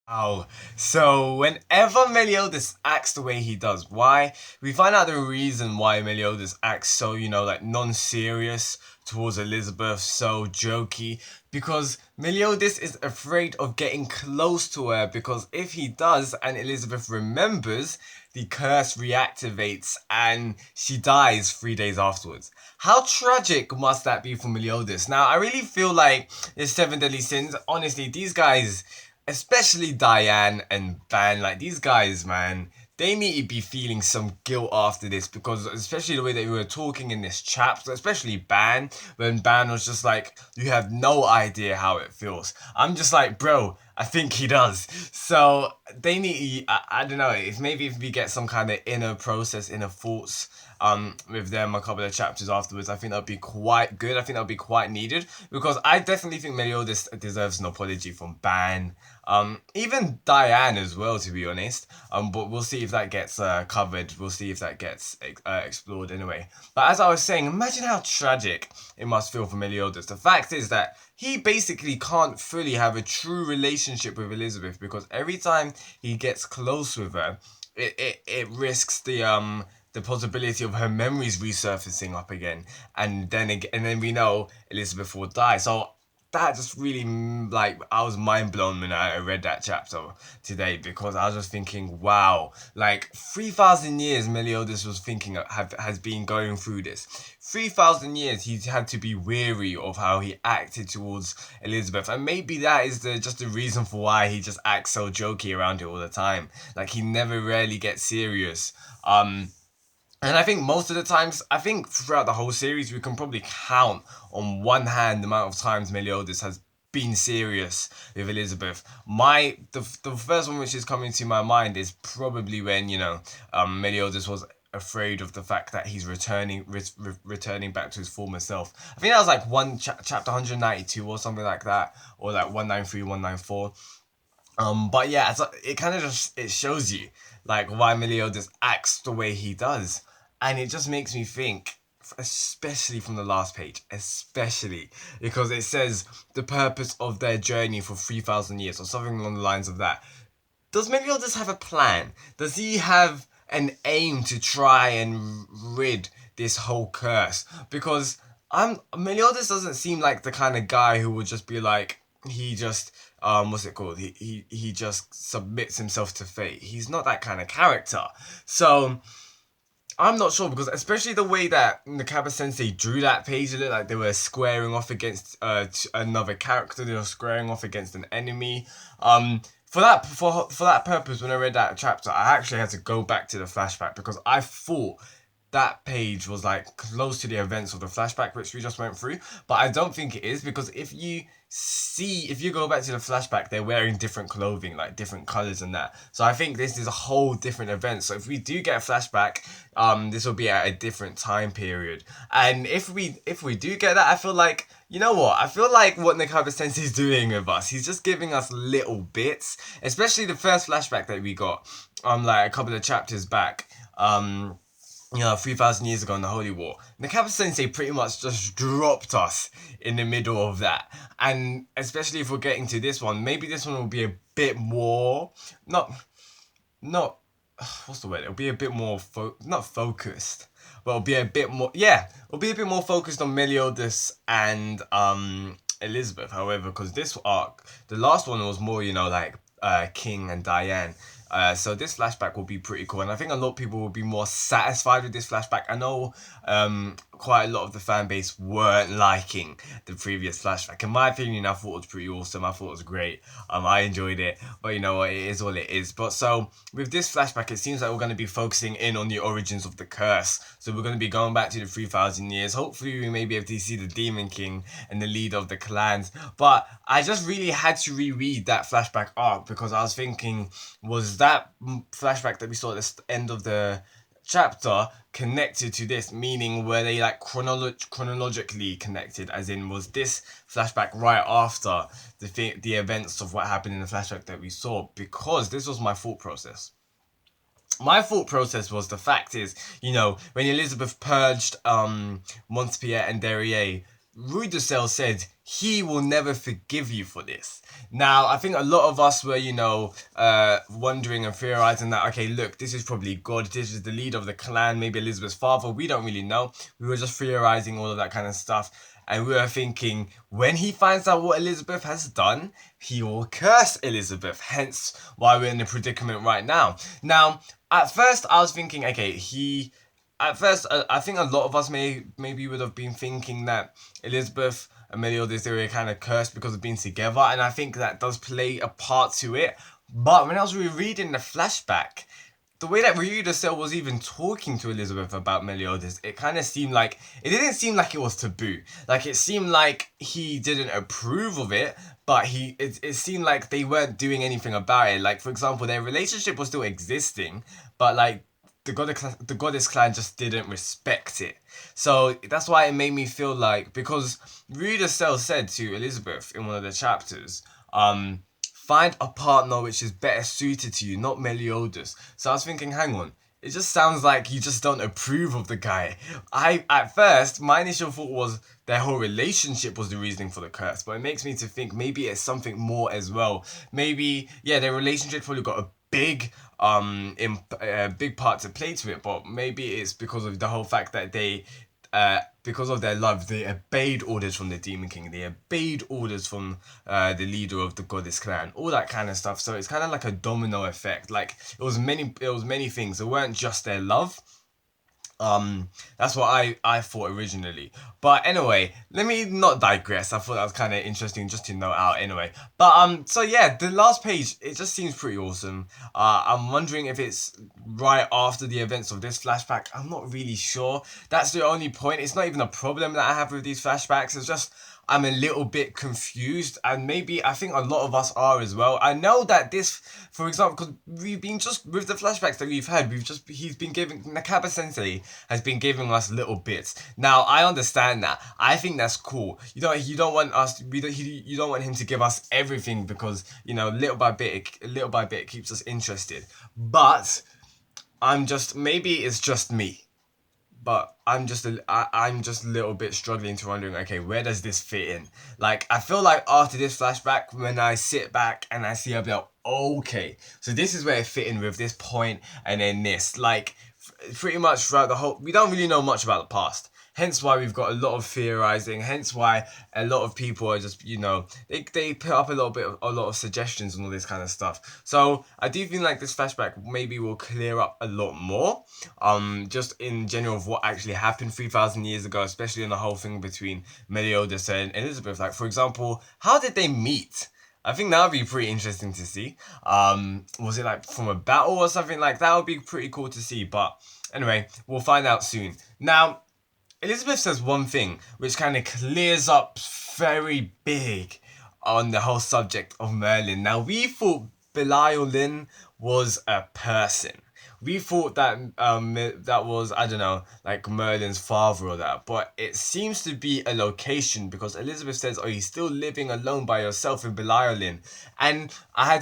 Oh, so whenever Meliodas acts the way he does, why? We find out the reason why Meliodas acts so, like non-serious towards Elizabeth, so jokey, because Meliodas is afraid of getting close to her, because if he does and Elizabeth remembers, the curse reactivates and she dies 3 days afterwards. How tragic must that be for Meliodas? Now, I really feel like the Seven Deadly Sins, honestly, these guys, especially Diane and Ban, like these guys, man, they need to be feeling some guilt after this because, especially the way that we were talking in this chapter, especially Ban, when Ban was just like, you have no idea how it feels. I'm just like, bro, I think he does. So they need, I don't know, if we get some kind of inner process, inner thoughts, with them a couple of chapters afterwards, I think that'd be quite good. I think that'd be quite needed because I definitely think Meliodas deserves an apology from Ban. Even Diane as well, to be honest. But we'll see if that gets covered. We'll see if that gets explored anyway. But as I was saying, imagine how tragic it must feel for Meliodas. The fact is that he basically can't fully have a true relationship with Elizabeth because every time he gets close with her, it risks the possibility of her memories resurfacing up again, and then we know Elizabeth will die. So that just really like I was mind blown when I read that chapter today because I was just thinking, wow, like 3,000 years Meliodas was thinking has been going through this. 3,000 years he's had to be weary of how he acted towards Elizabeth, and maybe that is just the reason for why he just acts so jokey around it all the time. Like he never really gets serious. And I think most of the times, I think throughout the whole series, we can probably count on one hand the amount of times Meliodas has been serious with Elizabeth. The first one which is coming to my mind is probably when Meliodas was afraid of the fact that he's returning back to his former self. I think that was like chapter 192 or something like that, or like 193, 194. But yeah, it kind of just it shows you like why Meliodas acts the way he does, and it just makes me think, especially from the last page, especially because it says the purpose of their journey for 3,000 years or something along the lines of that. Does Meliodas have a plan? Does he have an aim to try and rid this whole curse? Because I'm Meliodas doesn't seem like the kind of guy who would just be like he just what's it called? He just submits himself to fate. He's not that kind of character. So I'm not sure because especially the way that Nakaba Sensei drew that page, it looked like they were squaring off against another character. They were squaring off against an enemy. For that purpose, when I read that chapter, I actually had to go back to the flashback because I thought that page was like close to the events of the flashback which we just went through, but I don't think it is because if you go back to the flashback, they're wearing different clothing, like different colors and that. So I think this is a whole different event. So if we do get a flashback, this will be at a different time period. And if we do get that, I feel like you know what? I feel like what Nakaba Sensei is doing with us, he's just giving us little bits, especially the first flashback that we got, like a couple of chapters back. 3,000 years ago in the Holy War, Nakaba Sensei pretty much just dropped us in the middle of that. And especially if we're getting to this one, maybe this one will be a bit more, not, not, what's the word? It'll be a bit more, not focused, but it'll be a bit more, yeah, it'll be a bit more focused on Meliodas and Elizabeth. However, because this arc, the last one was more, like King and Diane. So this flashback will be pretty cool, and I think a lot of people will be more satisfied with this flashback. I know quite a lot of the fan base weren't liking the previous flashback. In my opinion, I thought it was pretty awesome. I thought it was great. I enjoyed it, but you know what, it is what it is. But so with this flashback, it seems like we're going to be focusing in on the origins of the curse. So we're going to be going back to the 3,000 years. Hopefully, we may be able to see the Demon King and the leader of the clans. But I just really had to reread that flashback arc because I was thinking, was that flashback that we saw at the end of the chapter connected to this, meaning were they like chronologically connected, as in was this flashback right after the events of what happened in the flashback that we saw? Because this was my thought process. My thought process was, the fact is, when Elizabeth purged Montpellier and Derriere, Rudisell said he will never forgive you for this. Now, I think a lot of us were, wondering and theorizing that, okay, look, this is probably God, this is the leader of the clan, maybe Elizabeth's father, we don't really know. We were just theorizing all of that kind of stuff. And we were thinking, when he finds out what Elizabeth has done, he will curse Elizabeth, hence why we're in the predicament right now. Now, at first, I was thinking, okay, at first, I think a lot of us maybe would have been thinking that Elizabeth and Meliodas, they were kind of cursed because of being together, and I think that does play a part to it. But when I was rereading the flashback, the way that Ryuda was even talking to Elizabeth about Meliodas, it kind of seemed like it didn't seem like it was taboo. Like it seemed like he didn't approve of it, but it seemed like they weren't doing anything about it. Like for example, their relationship was still existing, but like the goddess clan just didn't respect it. So that's why it made me feel like, because Ryuda said to Elizabeth in one of the chapters, find a partner which is better suited to you, not Meliodas. So I was thinking, hang on, it just sounds like you just don't approve of the guy. At first, my initial thought was their whole relationship was the reasoning for the curse, but it makes me to think maybe it's something more as well. Maybe, yeah, their relationship probably got a big big part to play to it, but maybe it's because of the whole fact that they because of their love, they obeyed orders from the Demon King. They obeyed orders from the leader of the Goddess Clan. All that kind of stuff. So it's kind of like a domino effect. Like it was many things. It weren't just their love. That's what I thought originally. But anyway, let me not digress. I thought that was kind of interesting just to note out anyway. But so yeah, the last page, it just seems pretty awesome. I'm wondering if it's right after the events of this flashback. I'm not really sure. That's the only point. It's not even a problem that I have with these flashbacks. It's just I'm a little bit confused, and maybe I think a lot of us are as well. I know that this, for example, because we've been just with the flashbacks that we've had, he's been giving, Nakaba Sensei has been giving us little bits. Now I understand that. I think that's cool. You don't want us, you don't want him to give us everything, because little by bit it keeps us interested. But maybe it's just me. But I'm just a little bit struggling to wondering, okay, where does this fit in? Like, I feel like after this flashback, when I sit back and I see, I'll be like, okay, so this is where it fit in with this point and then this. Like, pretty much throughout the whole, we don't really know much about the past. Hence why we've got a lot of theorizing. Hence why a lot of people are just, they put up a lot of suggestions and all this kind of stuff. So I do feel like this flashback maybe will clear up a lot more. Just in general of what actually happened 3,000 years ago, especially in the whole thing between Meliodas and Elizabeth. Like, for example, how did they meet? I think that would be pretty interesting to see. Was it like from a battle or something like that? That would be pretty cool to see. But anyway, we'll find out soon. Now, Elizabeth says one thing which kind of clears up very big on the whole subject of Merlin. Now, we thought Belial was a person. We thought that that was, I don't know, like Merlin's father or that, but it seems to be a location, because Elizabeth says, "Are you still living alone by yourself in Belial?" And I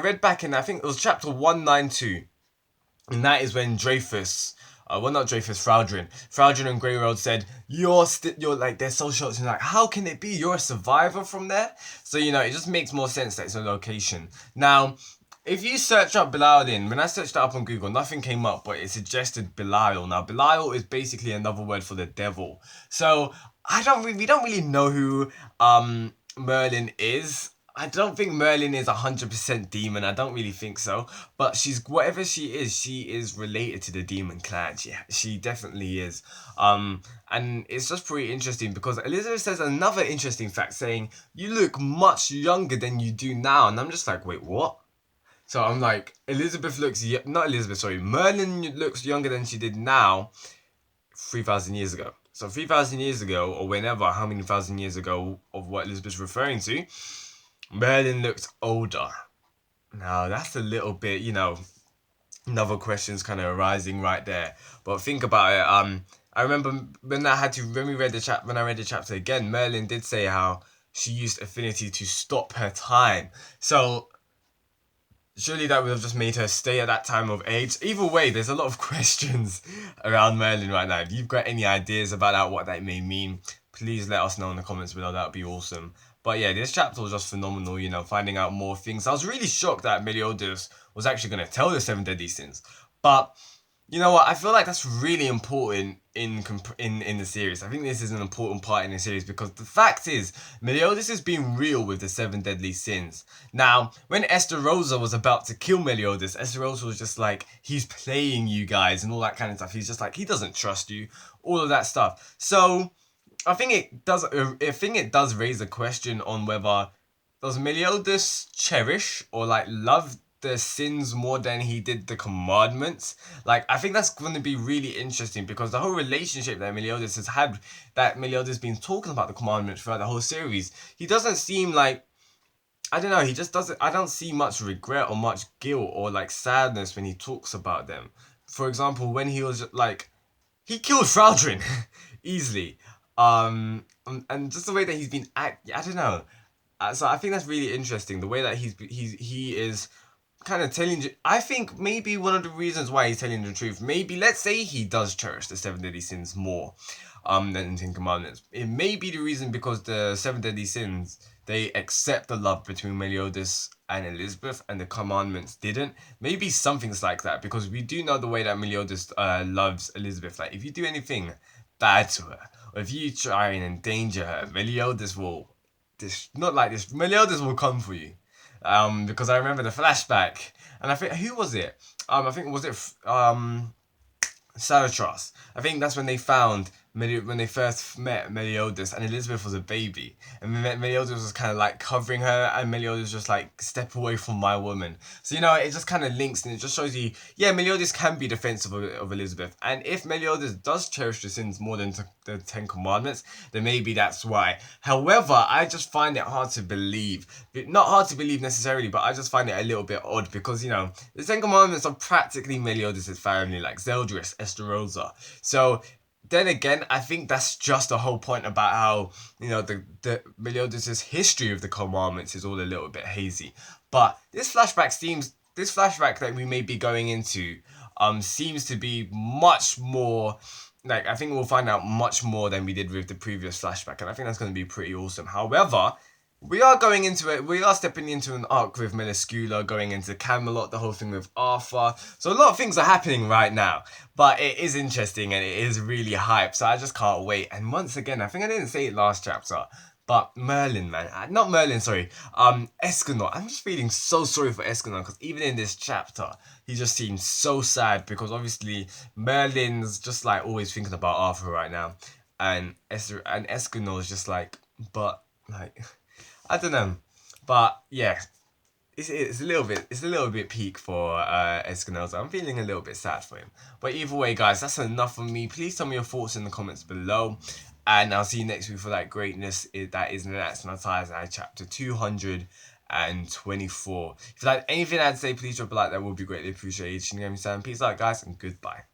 read back in, I think it was chapter 192, and that is when Dreyfus, not Dreyfus, Frowdrin and Greyroad said, you're like, they're so shocked, and like, how can it be? You're a survivor from there? So, it just makes more sense that it's a location. Now, if you search up Belial, when I searched that up on Google, nothing came up, but it suggested Belial. Now, Belial is basically another word for the devil. So, we don't really know who Merlin is. I don't think Merlin is 100% demon. I don't really think so. But whatever she is related to the demon clan. She definitely is. And it's just pretty interesting, because Elizabeth says another interesting fact, saying, you look much younger than you do now. And I'm just like, wait, what? So I'm like, Merlin looks younger than she did now 3,000 years ago. So 3,000 years ago, or whenever, how many thousand years ago of what Elizabeth's referring to, Merlin looked older. Now, that's a little bit, another question's kind of arising right there. But think about it. I remember when I read the chapter again, Merlin did say how she used affinity to stop her time. So surely that would have just made her stay at that time of age. Either way, there's a lot of questions around Merlin right now. If you've got any ideas about that, what that may mean, please let us know in the comments below. That would be awesome. But yeah, this chapter was just phenomenal, you know, finding out more things. I was really shocked that Meliodas was actually going to tell the 7 deadly sins. But you know what? I feel like that's really important in the series. I think this is an important part in the series because the fact is, Meliodas is being real with the 7 deadly sins. Now, when Esterosa was about to kill Meliodas, Esterosa was just like, he's playing you guys and all that kind of stuff. He's just like, he doesn't trust you, all of that stuff. So I think it does. I think it does raise a question on whether does Meliodas cherish or like love the sins more than he did the commandments. Like I think that's going to be really interesting because the whole relationship that Meliodas has had, that Meliodas has been talking about the commandments throughout the whole series, he doesn't seem like, I don't know, he just doesn't, I don't see much regret or much guilt or like sadness when he talks about them. For example, when he was like, he killed Fraldrin easily. And just the way that he's been I don't know. So I think that's really interesting. The way that he is kind of telling. I think maybe one of the reasons why he's telling the truth. Maybe let's say he does cherish the 7 deadly sins more, than the 10 commandments. It may be the reason because the 7 deadly sins, they accept the love between Meliodas and Elizabeth, and the commandments didn't. Maybe something's like that because we do know the way that Meliodas loves Elizabeth. Like if you do anything bad to her, or if you try and endanger her, Meliodas will. This not like this. Meliodas will come for you. Because I remember the flashback, and I think who was it? I think was it Saratros. I think that's when they found when they first met Meliodas, and Elizabeth was a baby, and Meliodas was kind of like covering her, and Meliodas was just like, step away from my woman. So you know, it just kind of links, and it just shows you, yeah, Meliodas can be defensive of Elizabeth, and if Meliodas does cherish the sins more than the 10 commandments, then maybe that's why. However, I just find it hard to believe, not hard to believe necessarily, but I just find it a little bit odd because you know the 10 commandments are practically Meliodas' family, like Zeldris, Esterosa. So then again, I think that's just the whole point about how, you know, the Meliodas' history of the commandments is all a little bit hazy. But this flashback that we may be going into seems to be much more, like, I think we'll find out much more than we did with the previous flashback, and I think that's going to be pretty awesome. However, we are going into it. We are stepping into an arc with Meliscula, going into Camelot, the whole thing with Arthur. So a lot of things are happening right now, but it is interesting and it is really hype. So I just can't wait. And once again, I think I didn't say it last chapter, but Merlin, man, not Merlin, sorry, Escanor. I'm just feeling so sorry for Escanor because even in this chapter, he just seems so sad because obviously Merlin's just like always thinking about Arthur right now, and Escanor is just like, but like. I don't know, but yeah, it's a little bit peak for Espinosa. I'm feeling a little bit sad for him. But either way, guys, that's enough from me. Please tell me your thoughts in the comments below, and I'll see you next week for that greatness. That is Nanatsu no Taizai chapter 224. If you like anything I'd say, please drop a like. That would be greatly appreciated. Peace out, guys, and goodbye.